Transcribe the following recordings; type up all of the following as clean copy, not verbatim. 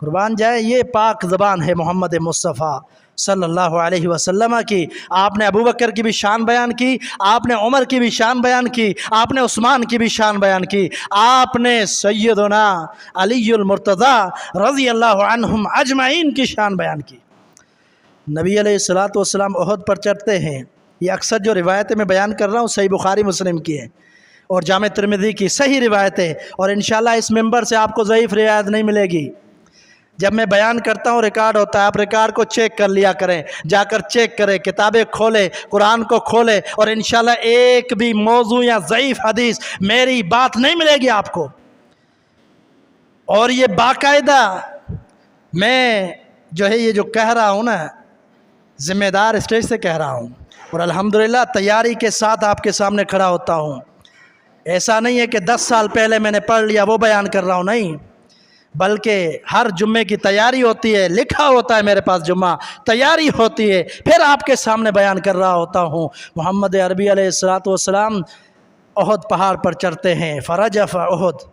قربان جائے یہ پاک زبان ہے محمد مصطفیٰ صلی اللہ علیہ وسلم کی۔ آپ نے ابوبکر کی بھی شان بیان کی، آپ نے عمر کی بھی شان بیان کی، آپ نے عثمان کی بھی شان بیان کی، آپ نے سیدنا علی المرتضی رضی اللہ عنہم اجمعین کی شان بیان کی۔ نبی علیہ الصلوۃ والسلام احد پر چڑھتے ہیں، یہ اکثر جو روایتیں میں بیان کر رہا ہوں صحیح بخاری مسلم کی ہیں اور جامع ترمذی کی صحیح روایتیں، اور انشاءاللہ اس ممبر سے آپ کو ضعیف روایت نہیں ملے گی۔ جب میں بیان کرتا ہوں ریکارڈ ہوتا ہے، آپ ریکارڈ کو چیک کر لیا کریں، جا کر چیک کریں، کتابیں کھولیں، قرآن کو کھولیں، اور انشاءاللہ ایک بھی موضوع یا ضعیف حدیث میری بات نہیں ملے گی آپ کو۔ اور یہ باقاعدہ میں جو ہے یہ جو کہہ رہا ہوں نا، ذمہ دار اسٹیج سے کہہ رہا ہوں، اور الحمدللہ تیاری کے ساتھ آپ کے سامنے کھڑا ہوتا ہوں۔ ایسا نہیں ہے کہ 10 سال پہلے میں نے پڑھ لیا وہ بیان کر رہا ہوں، نہیں، بلکہ ہر جمعے کی تیاری ہوتی ہے، لکھا ہوتا ہے میرے پاس جمعہ، تیاری ہوتی ہے، پھر آپ کے سامنے بیان کر رہا ہوتا ہوں۔ محمد عربی علیہ الصلوۃ والسلام احد پہاڑ پر چڑھتے ہیں، فرجف احد،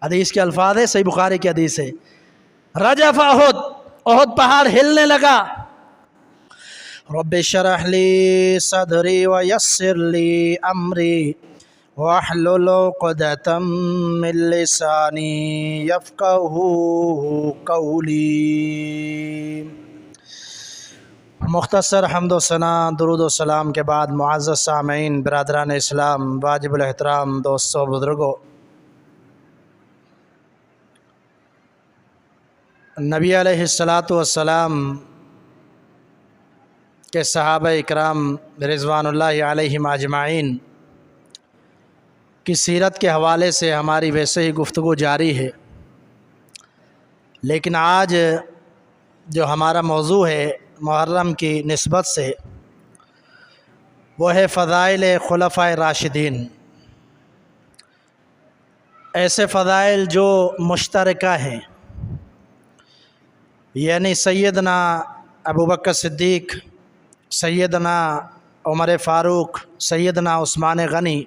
حدیث کے الفاظ ہے، صحیح بخاری کی حدیث ہے، رجف احد، احد پہاڑ ہلنے لگا۔ رب اشرح لی صدری ویسر لی امری واحلل عقدۃ من لسانی یفقہوا قولی۔ مختصر حمد و ثنا درود و سلام کے بعد معزز سامعین، برادران اسلام، واجب الاحترام دوستوں، بزرگوں، نبی علیہ الصلوۃ والسلام کہ صحابہ اکرام رضوان اللہ علیہم اجمعین کی سیرت کے حوالے سے ہماری ویسے ہی گفتگو جاری ہے، لیکن آج جو ہمارا موضوع ہے محرم کی نسبت سے، وہ ہے فضائل خلفائے راشدین، ایسے فضائل جو مشترکہ ہیں، یعنی سیدنا ابوبکر صدیق، سیدنا عمر فاروق، سیدنا عثمان غنی،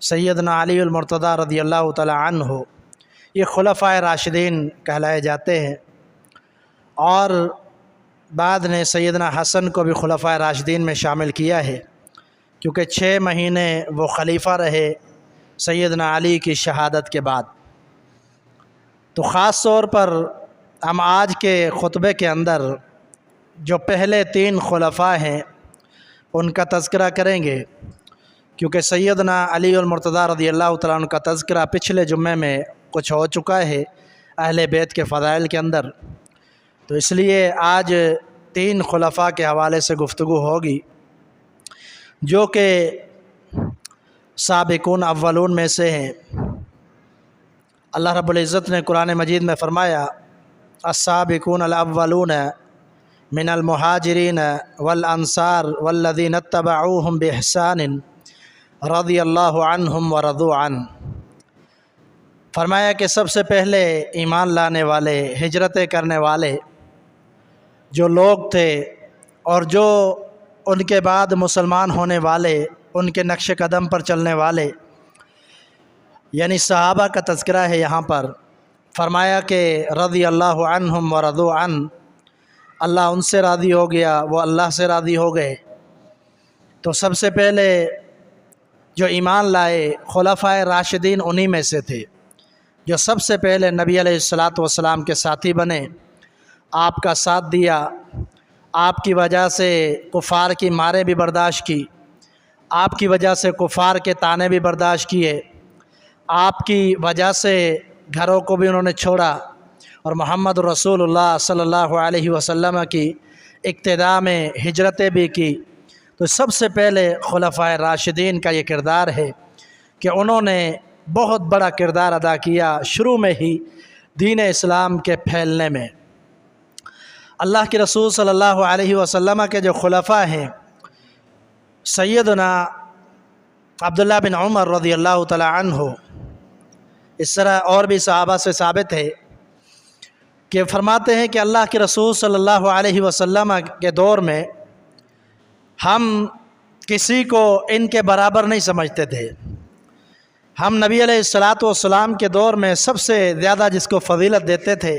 سیدنا علی المرتضی رضی اللہ تعالی عنہ، یہ خلفائے راشدین کہلائے جاتے ہیں، اور بعد نے سیدنا حسن کو بھی خلفائے راشدین میں شامل کیا ہے، کیونکہ 6 مہینے وہ خلیفہ رہے سیدنا علی کی شہادت کے بعد۔ تو خاص طور پر ہم آج کے خطبے کے اندر جو پہلے 3 خلفاء ہیں ان کا تذکرہ کریں گے، کیونکہ سیدنا علی المرتضی رضی اللہ تعالیٰ عنہ کا تذکرہ پچھلے جمعے میں کچھ ہو چکا ہے اہل بیت کے فضائل کے اندر، تو اس لیے آج 3 خلفاء کے حوالے سے گفتگو ہوگی جو کہ سابقون اولون میں سے ہیں۔ اللہ رب العزت نے قرآن مجید میں فرمایا، السابقون الاولون من المہاجرین والانصار والذین اتبعوہم باحسان رضی اللہ عنہم ورضوا عنہ۔ فرمایا کہ سب سے پہلے ایمان لانے والے، ہجرتیں کرنے والے جو لوگ تھے، اور جو ان کے بعد مسلمان ہونے والے، ان کے نقش قدم پر چلنے والے، یعنی صحابہ کا تذکرہ ہے یہاں پر۔ فرمایا کہ رضی اللہ عنہم ورضوا عنہ، اللہ ان سے راضی ہو گیا، وہ اللہ سے راضی ہو گئے۔ تو سب سے پہلے جو ایمان لائے خلفائے راشدین انہی میں سے تھے، جو سب سے پہلے نبی علیہ الصلوۃ والسلام کے ساتھی بنے، آپ کا ساتھ دیا، آپ کی وجہ سے کفار کی ماریں بھی برداشت کی، آپ کی وجہ سے کفار کے طعنے بھی برداشت کیے، آپ کی وجہ سے گھروں کو بھی انہوں نے چھوڑا، اور محمد رسول اللہ صلی اللہ علیہ وسلم کی اقتداء میں ہجرتیں بھی کی۔ تو سب سے پہلے خلفائے راشدین کا یہ کردار ہے کہ انہوں نے بہت بڑا کردار ادا کیا شروع میں ہی دین اسلام کے پھیلنے میں۔ اللہ کے رسول صلی اللہ علیہ وسلم کے جو خلفاء ہیں، سیدنا عبداللہ بن عمر رضی اللہ تعالی عنہ، اس طرح اور بھی صحابہ سے ثابت ہے کہ فرماتے ہیں کہ اللہ کے رسول صلی اللہ علیہ وسلم کے دور میں ہم کسی کو ان کے برابر نہیں سمجھتے تھے۔ ہم نبی علیہ الصلوۃ والسلام کے دور میں سب سے زیادہ جس کو فضیلت دیتے تھے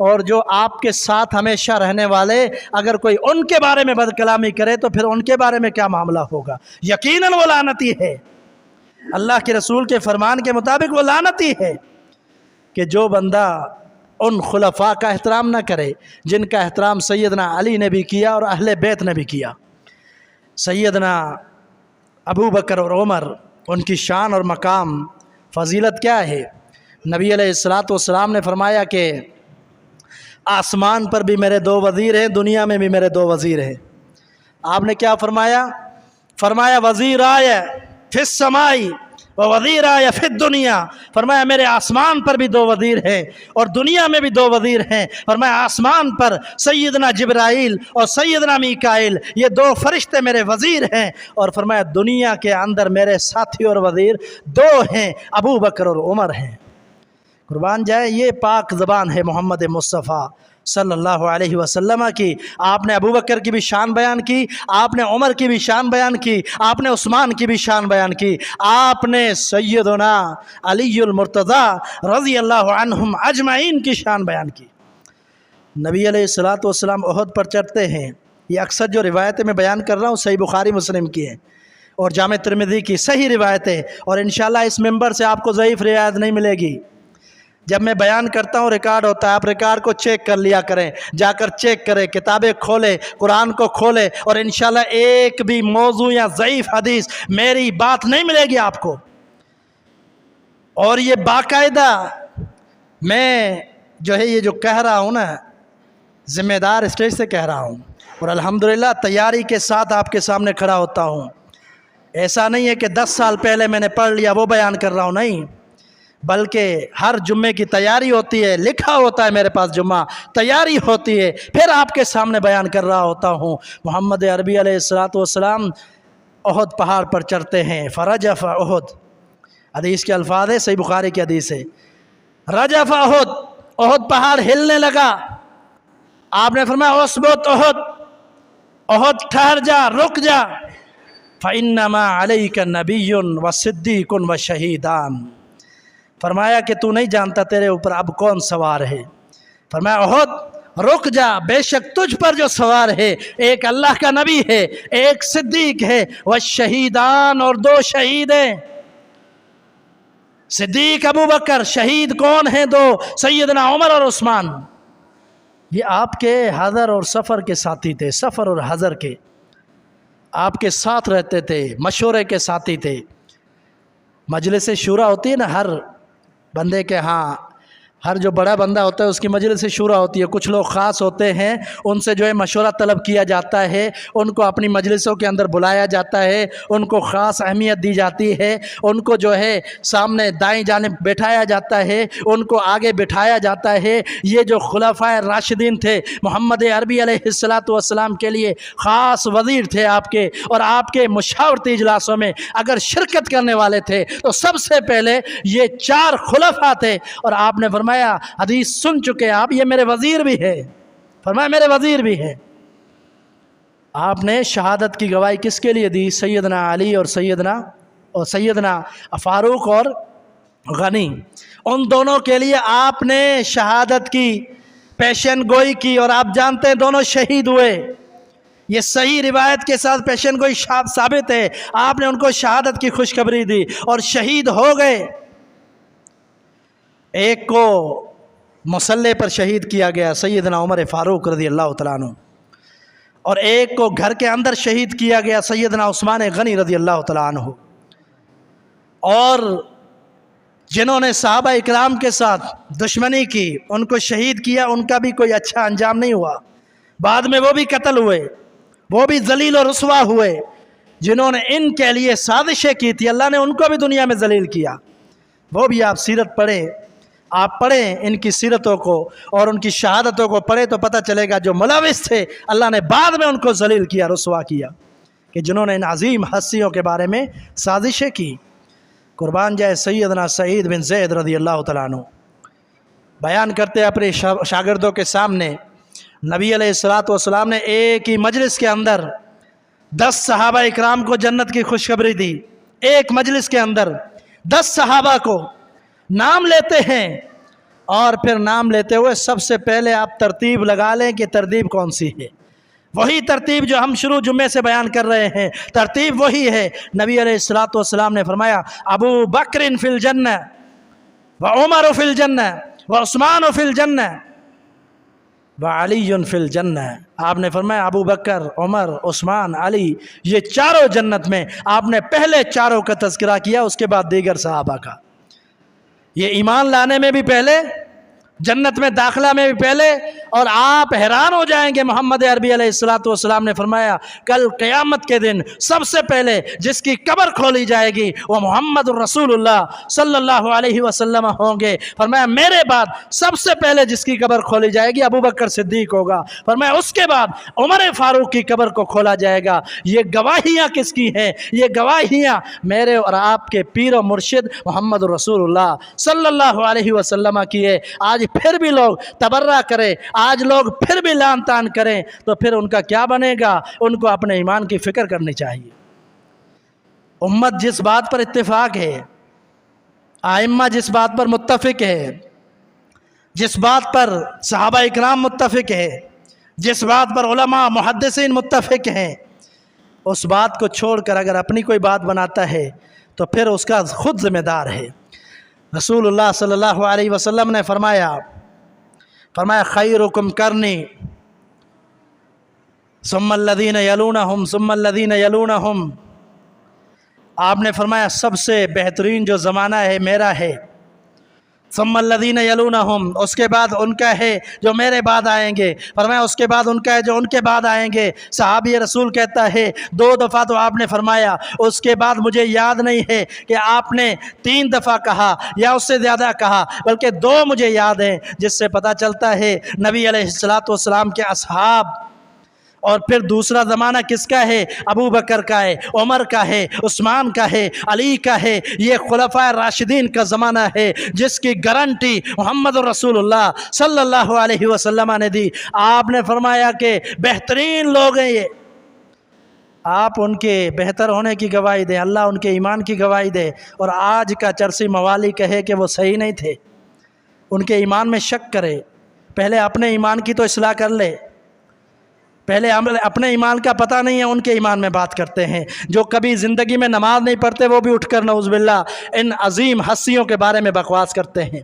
اور جو آپ کے ساتھ ہمیشہ رہنے والے اگر کوئی ان کے بارے میں بد کلامی کرے تو پھر ان کے بارے میں کیا معاملہ ہوگا؟ یقیناً وہ لعنتی ہے، اللہ کے رسول کے فرمان کے مطابق وہ لعنتی ہے کہ جو بندہ ان خلفاء کا احترام نہ کرے جن کا احترام سیدنا علی نے بھی کیا اور اہل بیت نے بھی کیا۔ سیدنا ابو بکر اور عمر، ان کی شان اور مقام فضیلت کیا ہے؟ نبی علیہ السلام نے فرمایا کہ آسمان پر بھی میرے 2 وزیر ہیں، دنیا میں بھی میرے 2 وزیر ہیں۔ آپ نے کیا فرمایا؟ فرمایا وزیر آئے فی السماء و وزیر آئے فی الدنیا، فرمایا میرے آسمان پر بھی 2 وزیر ہیں اور دنیا میں بھی 2 وزیر ہیں۔ فرمایا آسمان پر سیدنا جبرائیل اور سیدنا میکائیل، یہ 2 فرشتے میرے وزیر ہیں، اور فرمایا دنیا کے اندر میرے ساتھی اور وزیر 2 ہیں، ابو بکر اور عمر ہیں۔ قربان جائے، یہ پاک زبان ہے محمد مصطفیٰ صلی اللہ علیہ وسلم کی۔ آپ نے ابو بکر کی بھی شان بیان کی، آپ نے عمر کی بھی شان بیان کی، آپ نے عثمان کی بھی شان بیان کی، آپ نے سیدنا علی المرتضی رضی اللہ عنہم اجمعین کی شان بیان کی۔ نبی علیہ السلام احد پر چڑھتے ہیں، یہ اکثر جو روایتیں میں بیان کر رہا ہوں صحیح بخاری مسلم کی ہیں اور جامع ترمذی کی صحیح روایتیں، اور انشاءاللہ اس ممبر سے آپ کو ضعیف روایت نہیں ملے گی۔ جب میں بیان کرتا ہوں ریکارڈ ہوتا ہے، آپ ریکارڈ کو چیک کر لیا کریں، جا کر چیک کریں، کتابیں کھولیں، قرآن کو کھولیں، اور انشاءاللہ ایک بھی موضوع یا ضعیف حدیث میری بات نہیں ملے گی آپ کو۔ اور یہ باقاعدہ میں جو ہے یہ جو کہہ رہا ہوں نا، ذمہ دار اسٹیج سے کہہ رہا ہوں، اور الحمدللہ تیاری کے ساتھ آپ کے سامنے کھڑا ہوتا ہوں۔ ایسا نہیں ہے کہ 10 سال پہلے میں نے پڑھ لیا وہ بیان کر رہا ہوں، نہیں، بلکہ ہر جمعے کی تیاری ہوتی ہے، لکھا ہوتا ہے میرے پاس جمعہ، تیاری ہوتی ہے، پھر آپ کے سامنے بیان کر رہا ہوتا ہوں۔ محمد عربی علیہ السلام احد پہاڑ پر چڑھتے ہیں، فرجف احد، حدیث کے الفاظ ہے، صحیح بخاری کی حدیث ہے، رجف احد، احد پہاڑ ہلنے لگا۔ آپ نے فرمایا اثبت احد، احد ٹھہر جا، رک جا، فإنما علیک نبی و صدیق و شہیدان، فرمایا کہ تو نہیں جانتا تیرے اوپر اب کون سوار ہے۔ فرمایا احد رک جا، بے شک تجھ پر جو سوار ہے ایک اللہ کا نبی ہے، ایک صدیق ہے، والشہیدان، اور 2 شہید ہیں، صدیق ابو بکر، شہید کون ہیں 2؟ سیدنا عمر اور عثمان۔ یہ آپ کے حضر اور سفر کے ساتھی تھے، سفر اور حضر کے، آپ کے ساتھ رہتے تھے، مشورے کے ساتھی تھے۔ مجلس شورا ہوتی ہے نا، ہر بندے کے ہاں، ہر جو بڑا بندہ ہوتا ہے اس کی مجلس شورا ہوتی ہے، کچھ لوگ خاص ہوتے ہیں، ان سے جو ہے مشورہ طلب کیا جاتا ہے، ان کو اپنی مجلسوں کے اندر بلایا جاتا ہے، ان کو خاص اہمیت دی جاتی ہے، ان کو جو ہے سامنے دائیں جانب بٹھایا جاتا ہے، ان کو آگے بٹھایا جاتا ہے۔ یہ جو خلفائے راشدین تھے محمد عربی علیہ السلام کے لیے خاص وزیر تھے آپ کے، اور آپ کے مشاورتی اجلاسوں میں اگر شرکت کرنے والے تھے تو سب سے پہلے یہ 4 خلفاء تھے، اور آپ نے فرمایا حدیث سن چکے آپ، یہ میرے وزیر بھی ہے، فرمایا میرے وزیر بھی ہے۔ آپ نے شہادت کی گواہی کس کے لیے دی؟ سیدنا علی اور سیدنا فاروق اور غنی، ان دونوں کے لیے آپ نے شہادت کی، پیشن گوئی کی، اور آپ جانتے ہیں دونوں شہید ہوئے۔ یہ صحیح روایت کے ساتھ پیشن گوئی ثابت ہے، آپ نے ان کو شہادت کی خوشخبری دی اور شہید ہو گئے۔ ایک کو مسلح پر شہید کیا گیا سیدنا عمر فاروق رضی اللہ تعالیٰ عنہ، اور ایک کو گھر کے اندر شہید کیا گیا سیدنا عثمان غنی رضی اللہ تعالیٰ عنہ۔ اور جنہوں نے صحابہ اکرام کے ساتھ دشمنی کی ان کو شہید کیا، ان کا بھی کوئی اچھا انجام نہیں ہوا، بعد میں وہ بھی قتل ہوئے، وہ بھی ذلیل و رسوا ہوئے۔ جنہوں نے ان کے لیے سازشیں کی تھی اللہ نے ان کو بھی دنیا میں ذلیل کیا، وہ بھی آپ سیرت پڑھیں، آپ پڑھیں ان کی سیرتوں کو اور ان کی شہادتوں کو پڑھیں تو پتہ چلے گا جو ملوث تھے اللہ نے بعد میں ان کو ذلیل کیا، رسوا کیا، کہ جنہوں نے ان عظیم ہستیوں کے بارے میں سازشیں کی۔ قربان جائے سیدنا سعید بن زید رضی اللہ تعالیٰ عنہ بیان کرتے اپنے شاگردوں کے سامنے، نبی علیہ السلام نے ایک ہی مجلس کے اندر 10 صحابہ اکرام کو جنت کی خوشخبری دی، ایک مجلس کے اندر 10 صحابہ کو نام لیتے ہیں، اور پھر نام لیتے ہوئے سب سے پہلے آپ ترتیب لگا لیں کہ ترتیب کون سی ہے. وہی ترتیب جو ہم شروع جمعے سے بیان کر رہے ہیں، ترتیب وہی ہے. نبی علیہ الصلوۃ والسلام نے فرمایا ابو بکر فی الجنہ وعمر فی الجنہ وعثمان فی الجنہ وعلی فی الجنہ. آپ نے فرمایا ابو بکر، عمر، عثمان، علی، یہ چاروں جنت میں. آپ نے پہلے چاروں کا تذکرہ کیا، اس کے بعد دیگر صحابہ کا. یہ ایمان لانے میں بھی پہلے، جنت میں داخلہ میں بھی پہلے. اور آپ حیران ہو جائیں گے، محمد عربی علیہ الصلوۃ والسلام نے فرمایا کل قیامت کے دن سب سے پہلے جس کی قبر کھولی جائے گی وہ محمد الرسول اللہ صلی اللہ علیہ وسلم ہوں گے. فرمایا میرے بعد سب سے پہلے جس کی قبر کھولی جائے گی ابو بکر صدیق ہوگا. فرمایا اس کے بعد عمر فاروق کی قبر کو کھولا جائے گا. یہ گواہیاں کس کی ہیں؟ یہ گواہیاں میرے اور آپ کے پیر و مرشد محمد الرسول اللہ صلی اللہ علیہ وسلم کی ہے. آج پھر بھی لوگ تبرہ کریں، آج لوگ پھر بھی لان تان کریں تو پھر ان کا کیا بنے گا؟ ان کو اپنے ایمان کی فکر کرنی چاہیے. امت جس بات پر اتفاق ہے، ائمہ جس بات پر متفق ہے، جس بات پر صحابہ اکرام متفق ہے، جس بات پر علماء محدثین متفق ہیں، اس بات کو چھوڑ کر اگر اپنی کوئی بات بناتا ہے تو پھر اس کا خود ذمہ دار ہے. رسول اللہ صلی اللہ علیہ وسلم نے فرمایا خیرکم کرنی ثم الذین یلونہم ثم الذین یلونہم. آپ نے فرمایا سب سے بہترین جو زمانہ ہے میرا ہے، ثم الذین یلونہم، اس کے بعد ان کا ہے جو میرے بعد آئیں گے. فرمایا اس کے بعد ان کا ہے جو ان کے بعد آئیں گے. صحابی رسول کہتا ہے 2 دفعہ تو آپ نے فرمایا، اس کے بعد مجھے یاد نہیں ہے کہ آپ نے 3 دفعہ کہا یا اس سے زیادہ کہا، بلکہ 2 مجھے یاد ہیں، جس سے پتہ چلتا ہے نبی علیہ الصلوۃ والسلام کے اصحاب. اور پھر دوسرا زمانہ کس کا ہے؟ ابو بکر کا ہے، عمر کا ہے، عثمان کا ہے، علی کا ہے. یہ خلفائے راشدین کا زمانہ ہے جس کی گارنٹی محمد رسول اللہ صلی اللہ علیہ وسلم نے دی. آپ نے فرمایا کہ بہترین لوگ ہیں یہ. آپ ان کے بہتر ہونے کی گواہی دیں، اللہ ان کے ایمان کی گواہی دے. اور آج کا چرسی موالی کہے کہ وہ صحیح نہیں تھے، ان کے ایمان میں شک کرے. پہلے اپنے ایمان کی تو اصلاح کر لے. پہلے اپنے ایمان کا پتہ نہیں ہے، ان کے ایمان میں بات کرتے ہیں. جو کبھی زندگی میں نماز نہیں پڑھتے وہ بھی اٹھ کر نعوذ باللہ ان عظیم ہستیوں کے بارے میں بکواس کرتے ہیں.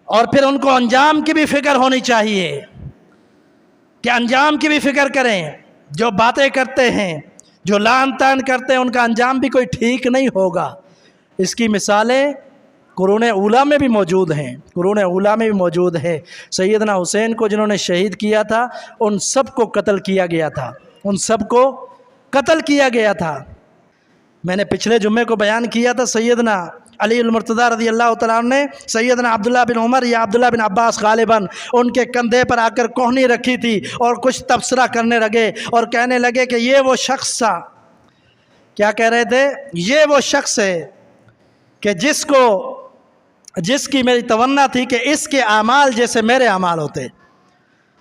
اور پھر ان کو انجام کی بھی فکر ہونی چاہیے کہ انجام کی بھی فکر کریں. جو باتیں کرتے ہیں، جو لان تان کرتے ہیں، ان کا انجام بھی کوئی ٹھیک نہیں ہوگا. اس کی مثالیں قرون اولیٰ میں بھی موجود ہیں، قرون اولیٰ میں بھی موجود ہے. سیدنا حسین کو جنہوں نے شہید کیا تھا ان سب کو قتل کیا گیا تھا، ان سب کو قتل کیا گیا تھا. میں نے پچھلے جمعے کو بیان کیا تھا سیدنا علی المرتضیٰ رضی اللہ تعالیٰ عنہ نے سیدنا عبداللہ بن عمر یا عبداللہ بن عباس غالباً ان کے کندھے پر آ کر کوہنی رکھی تھی اور کچھ تبصرہ کرنے لگے اور کہنے لگے کہ یہ وہ شخص تھا. کیا کہہ رہے تھے؟ یہ وہ شخص ہے کہ جس کی میری تمنا تھی کہ اس کے اعمال جیسے میرے اعمال ہوتے.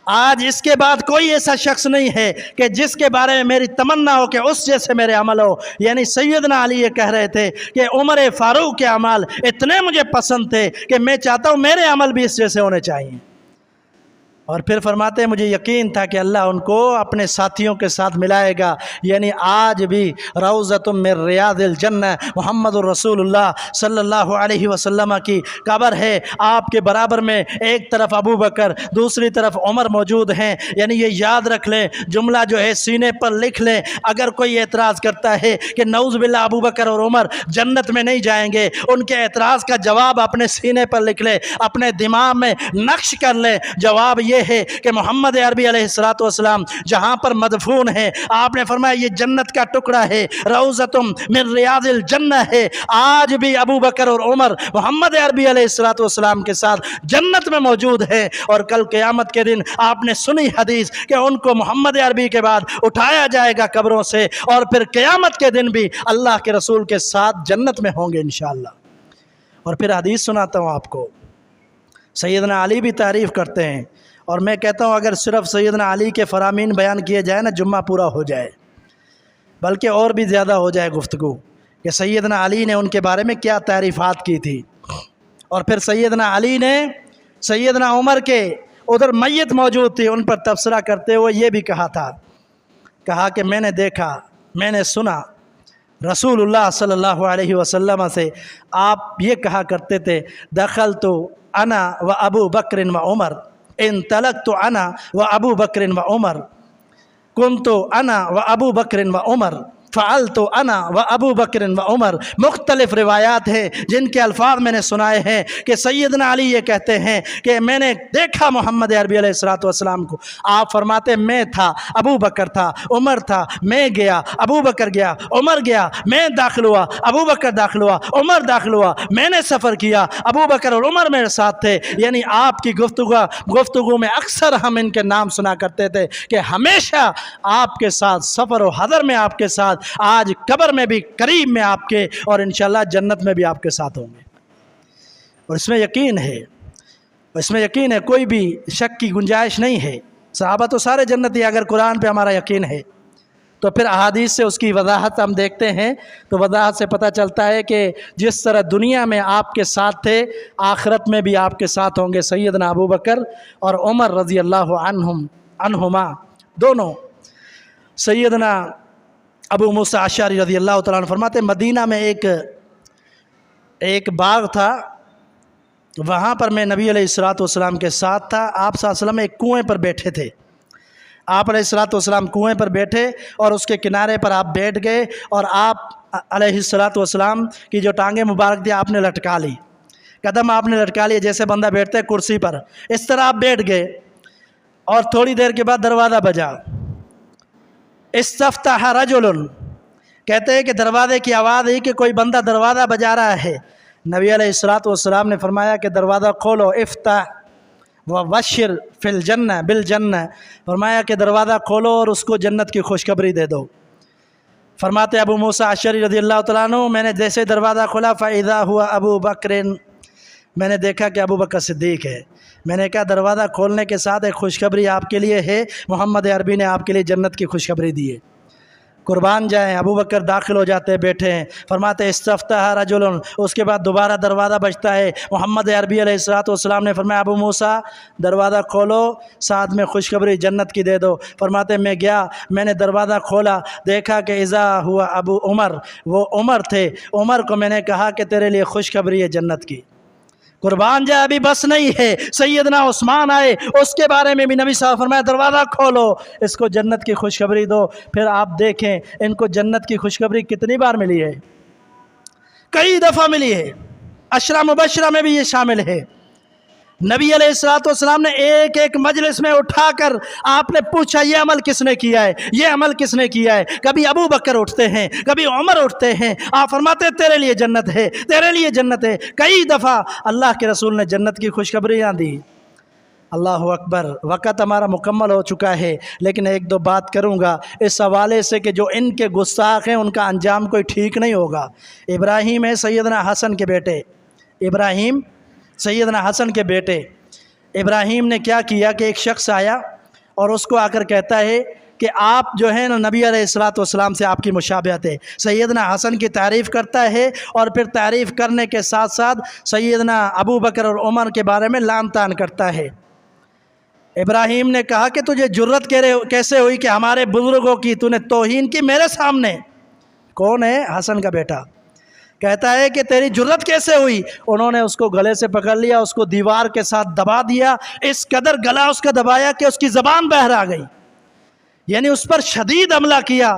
آج اس کے بعد کوئی ایسا شخص نہیں ہے کہ جس کے بارے میں میری تمنا ہو کہ اس جیسے میرے عمل ہو. یعنی سیدنا علی یہ کہہ رہے تھے کہ عمر فاروق کے اعمال اتنے مجھے پسند تھے کہ میں چاہتا ہوں میرے عمل بھی اس جیسے ہونے چاہیے. اور پھر فرماتے ہیں مجھے یقین تھا کہ اللہ ان کو اپنے ساتھیوں کے ساتھ ملائے گا. یعنی آج بھی روضۃ من ریاض الجنہ محمد الرسول اللہ صلی اللہ علیہ وسلم کی قبر ہے. آپ کے برابر میں ایک طرف ابو بکر، دوسری طرف عمر موجود ہیں. یعنی یہ یاد رکھ لیں، جملہ جو ہے سینے پر لکھ لیں. اگر کوئی اعتراض کرتا ہے کہ نعوذ باللہ ابو بکر اور عمر جنت میں نہیں جائیں گے، ان کے اعتراض کا جواب اپنے سینے پر لکھ لیں، اپنے دماغ میں نقش کر لیں. جواب یہ ہے کہ محمد عربی علیہ الصلوۃ والسلام جہاں پر مدفون ہے، آپ نے فرمایا یہ جنت کا ٹکڑا ہے، روضۃ من ریاض الجنہ ہے. آج بھی ابو بکر اور عمر محمد عربی علیہ الصلوۃ والسلام کے ساتھ جنت میں موجود ہیں. اور کل قیامت کے دن آپ نے سنی حدیث کہ ان کو محمد عربی کے بعد اٹھایا جائے گا قبروں سے، اور پھر قیامت کے دن بھی اللہ کے رسول کے ساتھ جنت میں ہوں گے انشاءاللہ. اور پھر حدیث سناتا ہوں آپ کو. سیدنا علی بھی تعریف کرتے ہیں، اور میں کہتا ہوں اگر صرف سیدنا علی کے فرامین بیان کیے جائے نا جمعہ پورا ہو جائے، بلکہ اور بھی زیادہ ہو جائے گفتگو کہ سیدنا علی نے ان کے بارے میں کیا تعریفات کی تھی. اور پھر سیدنا علی نے سیدنا عمر کے ادھر میت موجود تھی، ان پر تبصرہ کرتے ہوئے یہ بھی کہا کہ میں نے دیکھا، میں نے سنا رسول اللہ صلی اللہ علیہ وسلم سے آپ یہ کہا کرتے تھے، دخلت انا و ابو بکر و عمر، انطلقت انا و ابو بکر و عمر، کنت انا و ابو بکر و عمر، فعلت انا و ابو بکر و عمر۔ مختلف روایات ہیں جن کے الفاظ میں نے سنائے ہیں کہ سیدنا علی یہ کہتے ہیں کہ میں نے دیکھا محمد عربی علیہ السلام کو، آپ فرماتے میں تھا، ابو بکر تھا، عمر تھا، میں گیا، ابو بکر گیا، عمر گیا، میں داخل ہوا، ابو بکر داخل ہوا، عمر داخل ہوا، میں نے سفر کیا، ابو بکر اور عمر میرے ساتھ تھے۔ یعنی آپ کی گفتگو میں اکثر ہم ان کے نام سنا کرتے تھے کہ ہمیشہ آپ کے ساتھ سفر و حضر میں آپ کے ساتھ، آج قبر میں بھی قریب میں آپ کے، اور انشاءاللہ جنت میں بھی آپ کے ساتھ ہوں گے۔ اور اس میں یقین ہے، کوئی بھی شک کی گنجائش نہیں ہے، صحابہ تو سارے جنتی، اگر قرآن پہ ہمارا یقین ہے تو پھر احادیث سے اس کی وضاحت ہم دیکھتے ہیں تو وضاحت سے پتہ چلتا ہے کہ جس طرح دنیا میں آپ کے ساتھ تھے، آخرت میں بھی آپ کے ساتھ ہوں گے سیدنا ابو بکر اور عمر رضی اللہ عنہما دونوں۔ سیدنا ابو موسیٰ اشعری رضی اللہ تعالیٰ عنہ فرماتے مدینہ میں ایک باغ تھا، وہاں پر میں نبی علیہ السلام کے ساتھ تھا، آپ صلی اللہ علیہ وسلم ایک کنویں پر بیٹھے تھے، آپ علیہ السلام کنویں پر بیٹھے اور اس کے کنارے پر آپ بیٹھ گئے، اور آپ علیہ السلام کی جو ٹانگیں مبارک تھی آپ نے لٹکا لی، قدم آپ نے لٹکا لیے جیسے بندہ بیٹھتا ہے کرسی پر، اس طرح آپ بیٹھ گئے، اور تھوڑی دیر کے بعد دروازہ بجا، استفتح رجل، کہتے ہیں کہ دروازے کی آواز ہے کہ کوئی بندہ دروازہ بجا رہا ہے۔ نبی علیہ السلام نے فرمایا کہ دروازہ کھولو، افتح وبشر فی الجنہ بالجنہ، فرمایا کہ دروازہ کھولو اور اس کو جنت کی خوشخبری دے دو۔ فرماتے ابو موسیٰ اشعری رضی اللہ تعالیٰ عنہ میں نے جیسے دروازہ کھولا فاذا ہوا ابو بکر، میں نے دیکھا کہ ابو بکر صدیق ہے۔ میں نے کہا دروازہ کھولنے کے ساتھ ایک خوشخبری آپ کے لیے ہے، محمد عربی نے آپ کے لیے جنت کی خوشخبری دی ہے۔ قربان جائیں، ابو بکر داخل ہو جاتے بیٹھے ہیں، فرماتے استفتح رجل، اس کے بعد دوبارہ دروازہ بجتا ہے، محمد عربی علیہ السلام نے فرمایا ابو موسیٰ دروازہ کھولو، ساتھ میں خوشخبری جنت کی دے دو۔ فرماتے میں گیا، میں نے دروازہ کھولا، دیکھا کہ اذا ہوا ابو عمر، وہ عمر تھے، عمر کو میں نے کہا کہ تیرے لیے خوشخبری ہے جنت کی۔ قربان جائے، ابھی بس نہیں ہے، سیدنا عثمان آئے، اس کے بارے میں بھی نبی صاحب فرمایا دروازہ کھولو، اس کو جنت کی خوشخبری دو۔ پھر آپ دیکھیں ان کو جنت کی خوشخبری کتنی بار ملی ہے، کئی دفعہ ملی ہے، عشرہ مبشرہ میں بھی یہ شامل ہے۔ نبی علیہ السلام نے ایک مجلس میں اٹھا کر آپ نے پوچھا یہ عمل کس نے کیا ہے، یہ عمل کس نے کیا ہے، کبھی ابو بکر اٹھتے ہیں، کبھی عمر اٹھتے ہیں، آپ فرماتے تیرے لیے جنت ہے، تیرے لیے جنت ہے۔ کئی دفعہ اللہ کے رسول نے جنت کی خوشخبریاں دی۔ اللہ اکبر، وقت ہمارا مکمل ہو چکا ہے، لیکن ایک دو بات کروں گا اس حوالے سے کہ جو ان کے گستاخ ہیں ان کا انجام کوئی ٹھیک نہیں ہوگا۔ ابراہیم ہے سیدنا حسن کے بیٹے، سیدنا حسن کے بیٹے ابراہیم نے کیا کیا کہ ایک شخص آیا اور اس کو آ کر کہتا ہے کہ آپ جو ہے نا نبی علیہ السلام سے آپ کی مشابہت ہے۔ سیدنا حسن کی تعریف کرتا ہے اور پھر تعریف کرنے کے ساتھ ساتھ سیدنا ابو بکر اور عمر کے بارے میں لعن طعن کرتا ہے۔ ابراہیم نے کہا کہ تجھے جرت کیسے ہوئی کہ ہمارے بزرگوں کی تو نے توہین کی میرے سامنے؟ کون ہے؟ حسن کا بیٹا کہتا ہے کہ تیری جرت کیسے ہوئی؟ انہوں نے اس کو گلے سے پکڑ لیا، اس کو دیوار کے ساتھ دبا دیا، اس قدر گلا اس کا دبایا کہ اس کی زبان باہر آ گئی، یعنی اس پر شدید حملہ کیا۔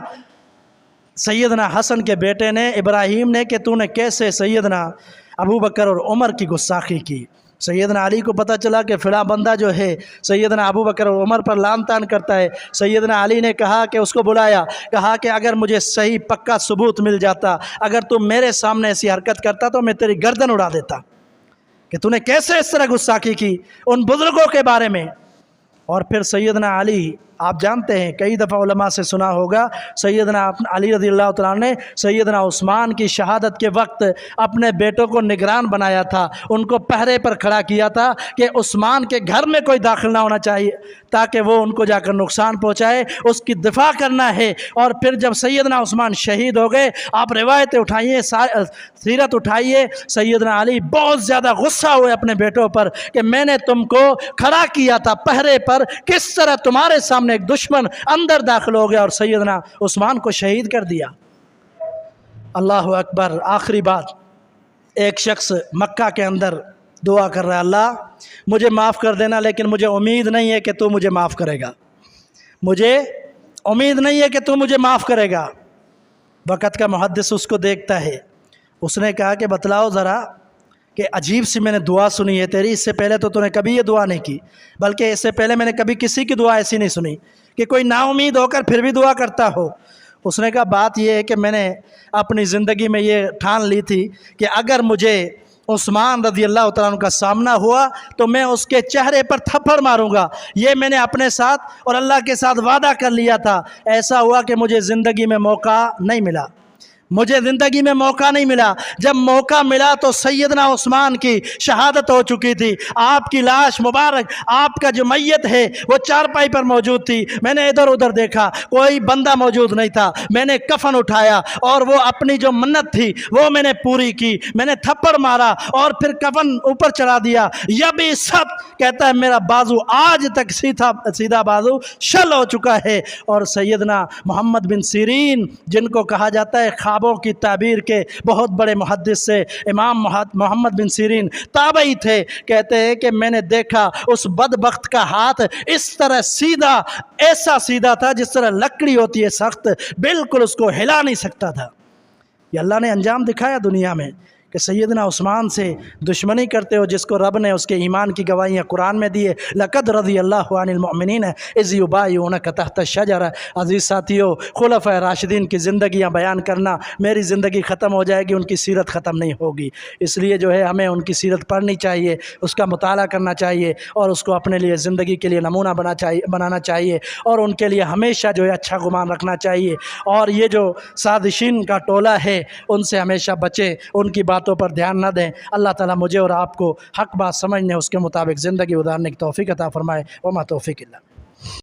سیدنا حسن کے بیٹے نے ابراہیم نے کہ تو نے کیسے سیدنا ابو بکر اور عمر کی گستاخی کی۔ سیدنا علی کو پتہ چلا کہ فلاں بندہ جو ہے سیدنا ابو بکر اور عمر پر لعن طعن کرتا ہے۔ سیدنا علی نے کہا کہ اس کو بلایا، کہا کہ اگر مجھے صحیح پکا ثبوت مل جاتا، اگر تم میرے سامنے ایسی حرکت کرتا تو میں تیری گردن اڑا دیتا کہ تو نے کیسے اس طرح گستاخی کی ان بزرگوں کے بارے میں۔ اور پھر سیدنا علی آپ جانتے ہیں کئی دفعہ علماء سے سنا ہوگا سیدنا علی رضی اللہ تعالیٰ نے سیدنا عثمان کی شہادت کے وقت اپنے بیٹوں کو نگران بنایا تھا، ان کو پہرے پر کھڑا کیا تھا کہ عثمان کے گھر میں کوئی داخل نہ ہونا چاہیے تاکہ وہ ان کو جا کر نقصان پہنچائے، اس کی دفاع کرنا ہے۔ اور پھر جب سیدنا عثمان شہید ہو گئے، آپ روایتیں اٹھائیے، سیرت اٹھائیے، سیدنا علی بہت زیادہ غصہ ہوئے اپنے بیٹوں پر کہ میں نے تم کو کھڑا کیا تھا پہرے پر، کس طرح تمہارے سامنے ایک دشمن اندر داخل ہو گیا اور سیدنا عثمان کو شہید کر دیا۔ اللہ اکبر۔ آخری بات، ایک شخص مکہ کے اندر دعا کر رہا ہے، اللہ مجھے معاف کر دینا لیکن مجھے امید نہیں ہے کہ تو مجھے معاف کرے گا، مجھے امید نہیں ہے کہ تو مجھے معاف کرے گا۔ وقت کا محدث اس کو دیکھتا ہے، اس نے کہا کہ بتلاؤ ذرا کہ عجیب سی میں نے دعا سنی ہے تیری، اس سے پہلے تو نے کبھی یہ دعا نہیں کی، بلکہ اس سے پہلے میں نے کبھی کسی کی دعا ایسی نہیں سنی کہ کوئی نا امید ہو کر پھر بھی دعا کرتا ہو۔ اس نے کہا بات یہ ہے کہ میں نے اپنی زندگی میں یہ ٹھان لی تھی کہ اگر مجھے عثمان رضی اللہ تعالیٰ عنہ کا سامنا ہوا تو میں اس کے چہرے پر تھپڑ ماروں گا، یہ میں نے اپنے ساتھ اور اللہ کے ساتھ وعدہ کر لیا تھا۔ ایسا ہوا کہ مجھے زندگی میں موقع نہیں ملا، مجھے زندگی میں موقع نہیں ملا۔ جب موقع ملا تو سیدنا عثمان کی شہادت ہو چکی تھی، آپ کی لاش مبارک، آپ کا جو میت ہے وہ چارپائی پر موجود تھی۔ میں نے ادھر ادھر دیکھا، کوئی بندہ موجود نہیں تھا۔ میں نے کفن اٹھایا اور وہ اپنی جو منت تھی وہ میں نے پوری کی، میں نے تھپڑ مارا اور پھر کفن اوپر چڑھا دیا۔ یہ بھی سب کہتا ہے میرا بازو آج تک سیدھا بازو شل ہو چکا ہے۔ اور سیدنا محمد بن سیرین، جن کو کہا جاتا ہے خوابوں کی تعبیر کے بہت بڑے محدث سے، امام محمد بن سیرین تابعی تھے، کہتے ہیں کہ میں نے دیکھا اس بدبخت کا ہاتھ اس طرح سیدھا، ایسا سیدھا تھا جس طرح لکڑی ہوتی ہے سخت، بالکل اس کو ہلا نہیں سکتا تھا۔ یہ اللہ نے انجام دکھایا دنیا میں کہ سیدنا عثمان سے دشمنی کرتے ہو جس کو رب نے اس کے ایمان کی گواہیاں قرآن میں دیے، لقد رضی اللہ عن المؤمنین اذ یبایعونک تحت الشجرہ۔ عزیز ساتھیو، خلفائے راشدین کی زندگیاں بیان کرنا، میری زندگی ختم ہو جائے گی، ان کی سیرت ختم نہیں ہوگی، اس لیے جو ہے ہمیں ان کی سیرت پڑھنی چاہیے، اس کا مطالعہ کرنا چاہیے اور اس کو اپنے لیے زندگی کے لیے نمونہ بنانا چاہیے اور ان کے لیے ہمیشہ جو ہے اچھا گمان رکھنا چاہیے۔ اور یہ جو سازشین کا ٹولہ ہے ان سے ہمیشہ بچیں، ان کی باتوں پر دھیان نہ دیں۔ اللہ تعالیٰ مجھے اور آپ کو حق بات سمجھنے، اس کے مطابق زندگی گزارنے کی توفیق عطا فرمائے۔ وما توفیق اللہ۔